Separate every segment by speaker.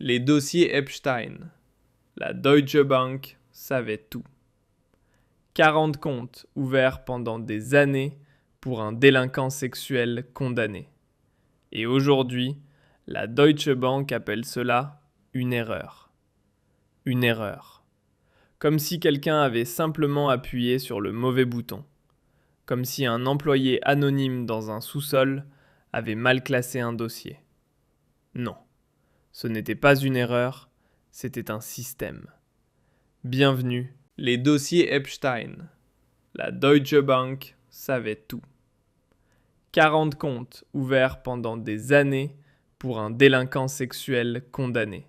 Speaker 1: Les dossiers Epstein. La Deutsche Bank savait tout. 40 comptes ouverts pendant des années pour un délinquant sexuel condamné. Et aujourd'hui, la Deutsche Bank appelle cela une erreur. Une erreur. Comme si quelqu'un avait simplement appuyé sur le mauvais bouton. Comme si un employé anonyme dans un sous-sol avait mal classé un dossier. Non, ce n'était pas une erreur, c'était un système. Bienvenue, les dossiers Epstein. La Deutsche Bank savait tout. 40 comptes ouverts pendant des années pour un délinquant sexuel condamné.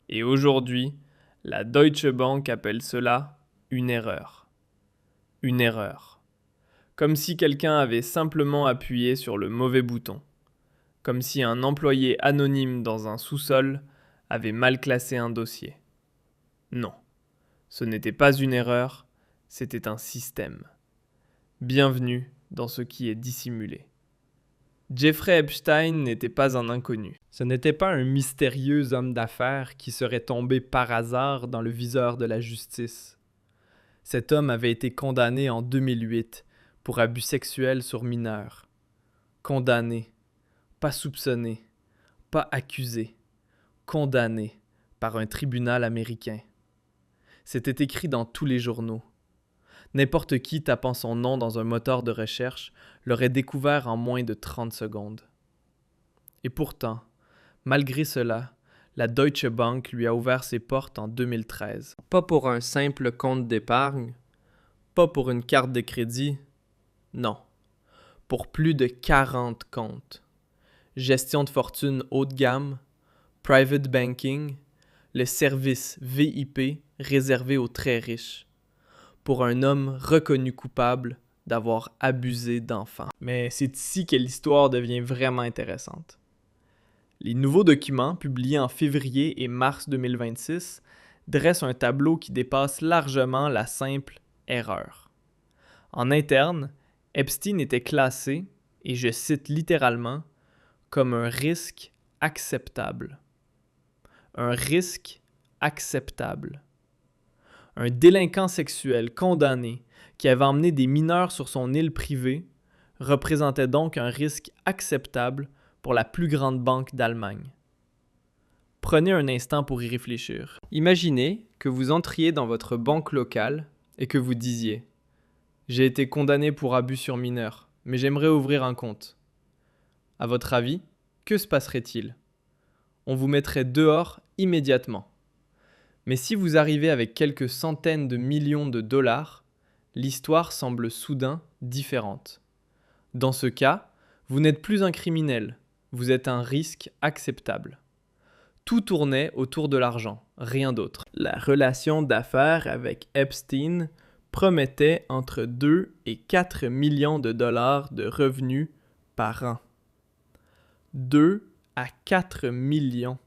Speaker 1: Et aujourd'hui, la Deutsche Bank appelle cela une erreur. Une erreur. Comme si quelqu'un avait simplement appuyé sur le mauvais bouton. Comme si un employé anonyme dans un sous-sol avait mal classé un dossier. Non, ce n'était pas une erreur, c'était un système. Bienvenue dans ce qui est dissimulé. Jeffrey Epstein n'était pas un inconnu. Ce n'était pas un mystérieux homme d'affaires qui serait tombé par hasard dans le viseur de la justice. Cet homme avait été condamné en 2008 pour abus sexuels sur mineurs. Condamné, pas soupçonné, pas accusé, condamné par un tribunal américain. C'était écrit dans tous les journaux. N'importe qui tapant son nom dans un moteur de recherche l'aurait découvert en moins de 30 secondes. Et pourtant, malgré cela, la Deutsche Bank lui a ouvert ses portes en 2013. Pas pour un simple compte d'épargne, pas pour une carte de crédit, non, pour plus de 40 comptes. Gestion de fortune haut de gamme, private banking, le service VIP réservé aux très riches. Pour un homme reconnu coupable d'avoir abusé d'enfants. Mais c'est ici que l'histoire devient vraiment intéressante. Les nouveaux documents, publiés en février et mars 2026, dressent un tableau qui dépasse largement la simple erreur. En interne, Epstein était classé, et je cite littéralement, comme un risque acceptable. Un risque acceptable. Un délinquant sexuel condamné qui avait emmené des mineurs sur son île privée représentait donc un risque acceptable pour la plus grande banque d'Allemagne. Prenez un instant pour y réfléchir. Imaginez que vous entriez dans votre banque locale et que vous disiez « J'ai été condamné pour abus sur mineurs, mais j'aimerais ouvrir un compte. » À votre avis, que se passerait-il? On vous mettrait dehors immédiatement. Mais si vous arrivez avec quelques centaines de millions de dollars, l'histoire semble soudain différente. Dans ce cas, vous n'êtes plus un criminel, vous êtes un risque acceptable. Tout tournait autour de l'argent, rien d'autre. La relation d'affaires avec Epstein promettait entre 2 et 4 millions de dollars de revenus par an. 2 à 4 millions.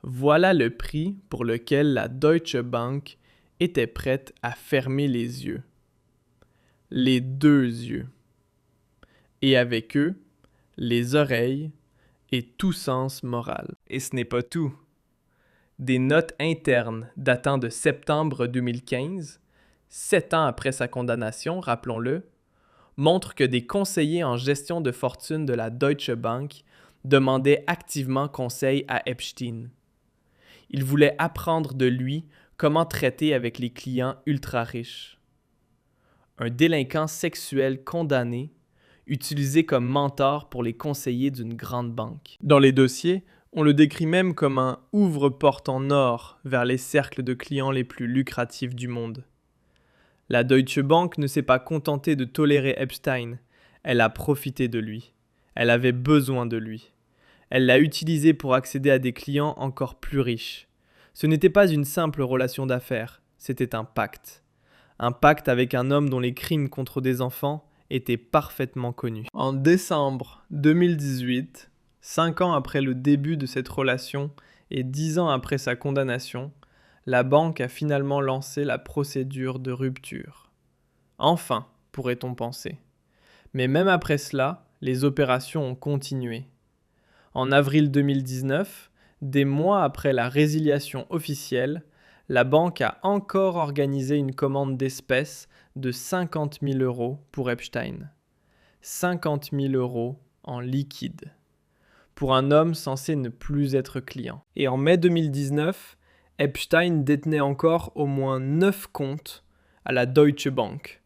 Speaker 1: Voilà le prix pour lequel la Deutsche Bank était prête à fermer les yeux. Les deux yeux. Et avec eux, les oreilles et tout sens moral. Et ce n'est pas tout. Des notes internes datant de septembre 2015, 7 ans après sa condamnation, rappelons-le, montrent que des conseillers en gestion de fortune de la Deutsche Bank demandaient activement conseil à Epstein. Ils voulaient apprendre de lui comment traiter avec les clients ultra riches. Un délinquant sexuel condamné, utilisé comme mentor pour les conseillers d'une grande banque. Dans les dossiers, on le décrit même comme un ouvre-porte en or vers les cercles de clients les plus lucratifs du monde. La Deutsche Bank ne s'est pas contentée de tolérer Epstein, elle a profité de lui. Elle avait besoin de lui. Elle l'a utilisé pour accéder à des clients encore plus riches. Ce n'était pas une simple relation d'affaires, c'était un pacte. Un pacte avec un homme dont les crimes contre des enfants étaient parfaitement connus. En décembre 2018, 5 ans après le début de cette relation et 10 ans après sa condamnation, la banque a finalement lancé la procédure de rupture. Enfin, pourrait-on penser. Mais même après cela, les opérations ont continué. En avril 2019, des mois après la résiliation officielle, la banque a encore organisé une commande d'espèces de 50 000 € pour Epstein. 50 000 € en liquide. Pour un homme censé ne plus être client. Et en mai 2019, Epstein détenait encore au moins 9 comptes à la Deutsche Bank,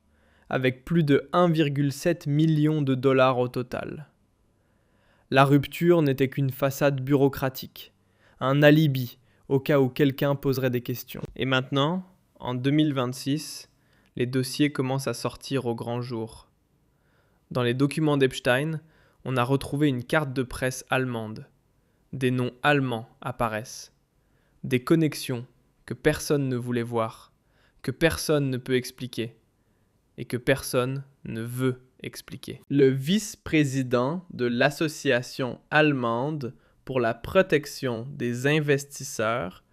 Speaker 1: avec plus de 1,7 million de dollars au total. La rupture n'était qu'une façade bureaucratique, un alibi au cas où quelqu'un poserait des questions. Et maintenant, en 2026, les dossiers commencent à sortir au grand jour. Dans les documents d'Epstein, on a retrouvé une carte de presse allemande. Des noms allemands apparaissent. Des connexions que personne ne voulait voir, que personne ne peut expliquer et que personne ne veut expliquer. Le vice-président de l'Association allemande pour la protection des investisseurs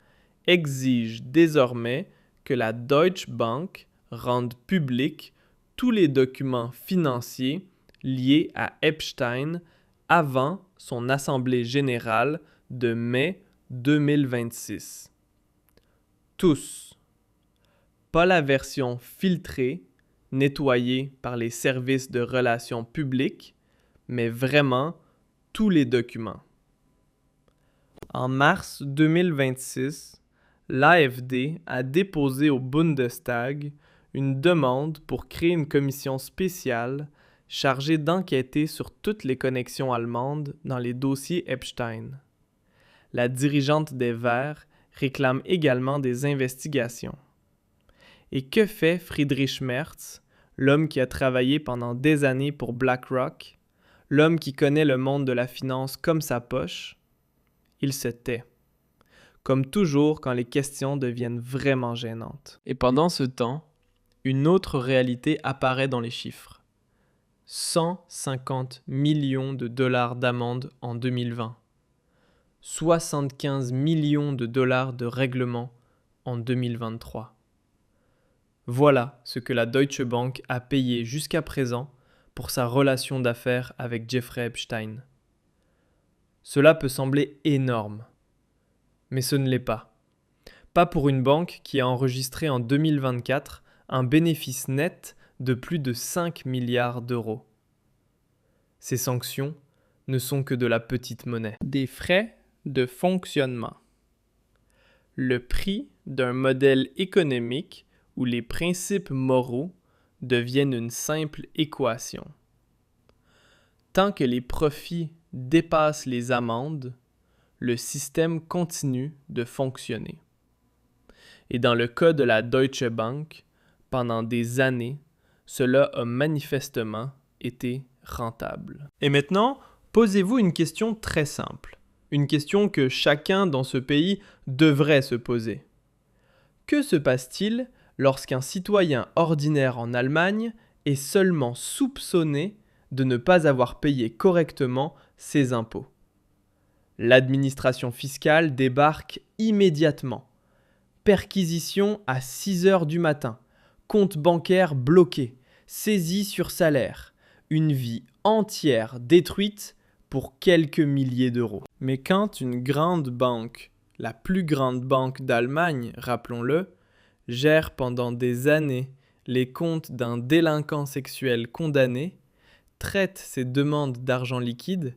Speaker 1: exige désormais que la Deutsche Bank rende public tous les documents financiers liés à Epstein avant son assemblée générale de mai 2026. Tous. Pas la version filtrée, nettoyée par les services de relations publiques, mais vraiment tous les documents. En mars 2026, l'AfD a déposé au Bundestag une demande pour créer une commission spéciale chargée d'enquêter sur toutes les connexions allemandes dans les dossiers Epstein. La dirigeante des Verts réclame également des investigations. Et que fait Friedrich Merz, l'homme qui a travaillé pendant des années pour BlackRock, l'homme qui connaît le monde de la finance comme sa poche? Il se tait. Comme toujours quand les questions deviennent vraiment gênantes. Et pendant ce temps, une autre réalité apparaît dans les chiffres. 150 millions de dollars d'amende en 2020. 75 millions de dollars de règlement en 2023. Voilà ce que la Deutsche Bank a payé jusqu'à présent pour sa relation d'affaires avec Jeffrey Epstein. Cela peut sembler énorme, mais ce ne l'est pas. Pas pour une banque qui a enregistré en 2024 un bénéfice net de plus de 5 milliards d'euros. Ces sanctions ne sont que de la petite monnaie. Des frais de fonctionnement. Le prix d'un modèle économique où les principes moraux deviennent une simple équation. Tant que les profits dépassent les amendes, le système continue de fonctionner. Et dans le cas de la Deutsche Bank, pendant des années, cela a manifestement été rentable. Et maintenant, posez-vous une question très simple. Une question que chacun dans ce pays devrait se poser. Que se passe-t-il lorsqu'un citoyen ordinaire en Allemagne est seulement soupçonné de ne pas avoir payé correctement ses impôts? L'administration fiscale débarque immédiatement. Perquisition à 6 heures du matin. Compte bancaire bloqué. Saisie sur salaire. Une vie entière détruite pour quelques milliers d'euros. Mais quand une grande banque, la plus grande banque d'Allemagne, rappelons-le, gère pendant des années les comptes d'un délinquant sexuel condamné, traite ses demandes d'argent liquide,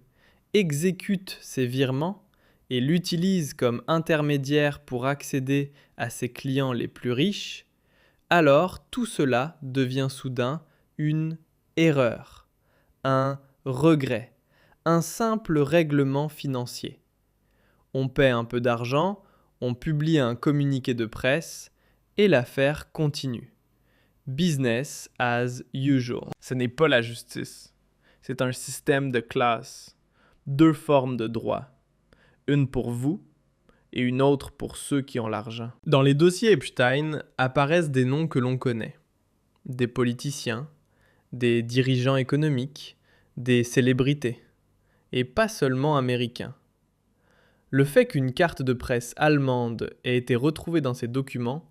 Speaker 1: exécute ses virements et l'utilise comme intermédiaire pour accéder à ses clients les plus riches, alors tout cela devient soudain une erreur, un regret, un simple règlement financier. On paie un peu d'argent, on publie un communiqué de presse et l'affaire continue. Business as usual. Ce n'est pas la justice. C'est un système de classe. 2 formes de droit. Une pour vous et une autre pour ceux qui ont l'argent. Dans les dossiers Epstein apparaissent des noms que l'on connaît. Des politiciens, des dirigeants économiques, des célébrités. Et pas seulement américains. Le fait qu'une carte de presse allemande ait été retrouvée dans ces documents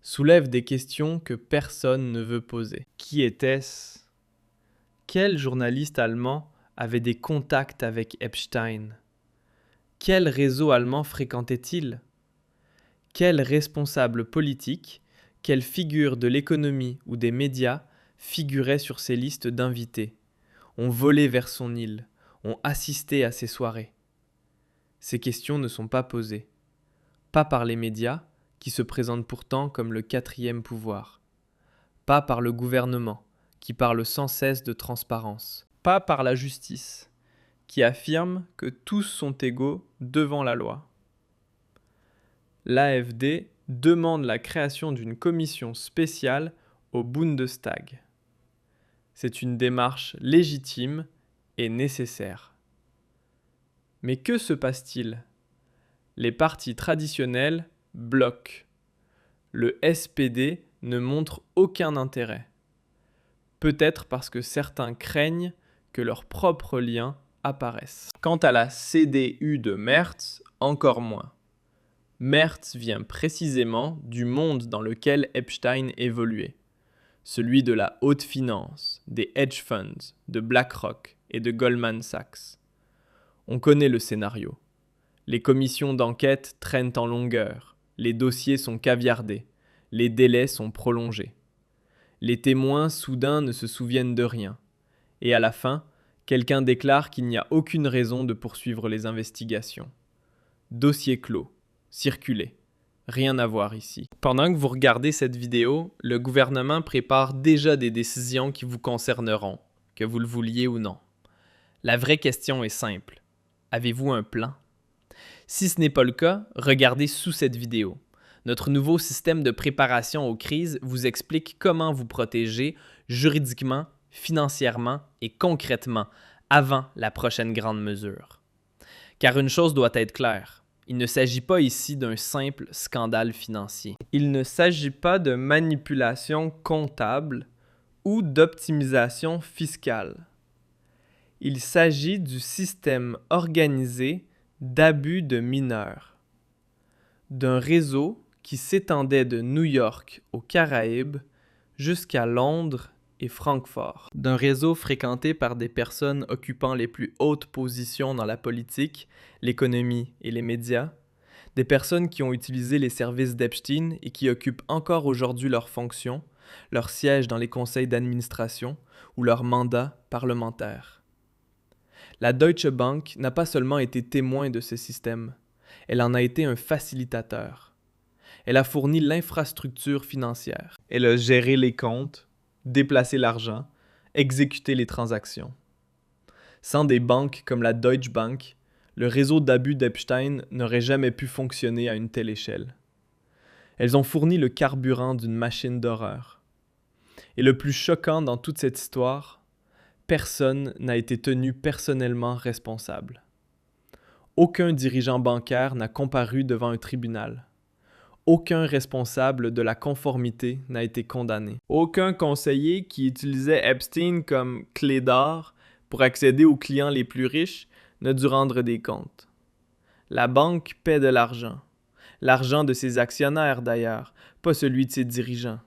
Speaker 1: soulève des questions que personne ne veut poser. Qui était-ce? Quel journaliste allemand avait des contacts avec Epstein? Quel réseau allemand fréquentait-il? Quel responsable politique, quelle figure de l'économie ou des médias figurait sur ces listes d'invités, ont volé vers son île, ont assisté à ses soirées? Ces questions ne sont pas posées. Pas par les médias, qui se présentent pourtant comme le quatrième pouvoir. Pas par le gouvernement, qui parle sans cesse de transparence. Pas par la justice, qui affirme que tous sont égaux devant la loi. L'AfD demande la création d'une commission spéciale au Bundestag. C'est une démarche légitime et nécessaire. Mais que se passe-t-il? Les partis traditionnels bloquent. Le SPD ne montre aucun intérêt. Peut-être parce que certains craignent que leurs propres liens apparaissent. Quant à la CDU de Merz, encore moins. Merz vient précisément du monde dans lequel Epstein évoluait, celui de la haute finance, des hedge funds, de BlackRock et de Goldman Sachs. On connaît le scénario. Les commissions d'enquête traînent en longueur, les dossiers sont caviardés, les délais sont prolongés. Les témoins soudain ne se souviennent de rien, et à la fin, quelqu'un déclare qu'il n'y a aucune raison de poursuivre les investigations. Dossier clos. Circulez. Rien à voir ici. Pendant que vous regardez cette vidéo, le gouvernement prépare déjà des décisions qui vous concerneront, que vous le vouliez ou non. La vraie question est simple. Avez-vous un plan? Si ce n'est pas le cas, regardez sous cette vidéo. Notre nouveau système de préparation aux crises vous explique comment vous protéger juridiquement, financièrement et concrètement avant la prochaine grande mesure. Car une chose doit être claire. Il ne s'agit pas ici d'un simple scandale financier. Il ne s'agit pas de manipulation comptable ou d'optimisation fiscale. Il s'agit du système organisé d'abus de mineurs, d'un réseau qui s'étendait de New York aux Caraïbes jusqu'à Londres et Francfort, d'un réseau fréquenté par des personnes occupant les plus hautes positions dans la politique, l'économie et les médias, des personnes qui ont utilisé les services d'Epstein et qui occupent encore aujourd'hui leurs fonctions, leur siège dans les conseils d'administration ou leur mandat parlementaire. La Deutsche Bank n'a pas seulement été témoin de ce système, elle en a été un facilitateur. Elle a fourni l'infrastructure financière. Elle a géré les comptes, déplacer l'argent, exécuter les transactions. Sans des banques comme la Deutsche Bank, le réseau d'abus d'Epstein n'aurait jamais pu fonctionner à une telle échelle. Elles ont fourni le carburant d'une machine d'horreur. Et le plus choquant dans toute cette histoire, personne n'a été tenu personnellement responsable. Aucun dirigeant bancaire n'a comparu devant un tribunal. Aucun responsable de la conformité n'a été condamné. Aucun conseiller qui utilisait Epstein comme clé d'or pour accéder aux clients les plus riches n'a dû rendre des comptes. La banque paie de l'argent. L'argent de ses actionnaires d'ailleurs, pas celui de ses dirigeants.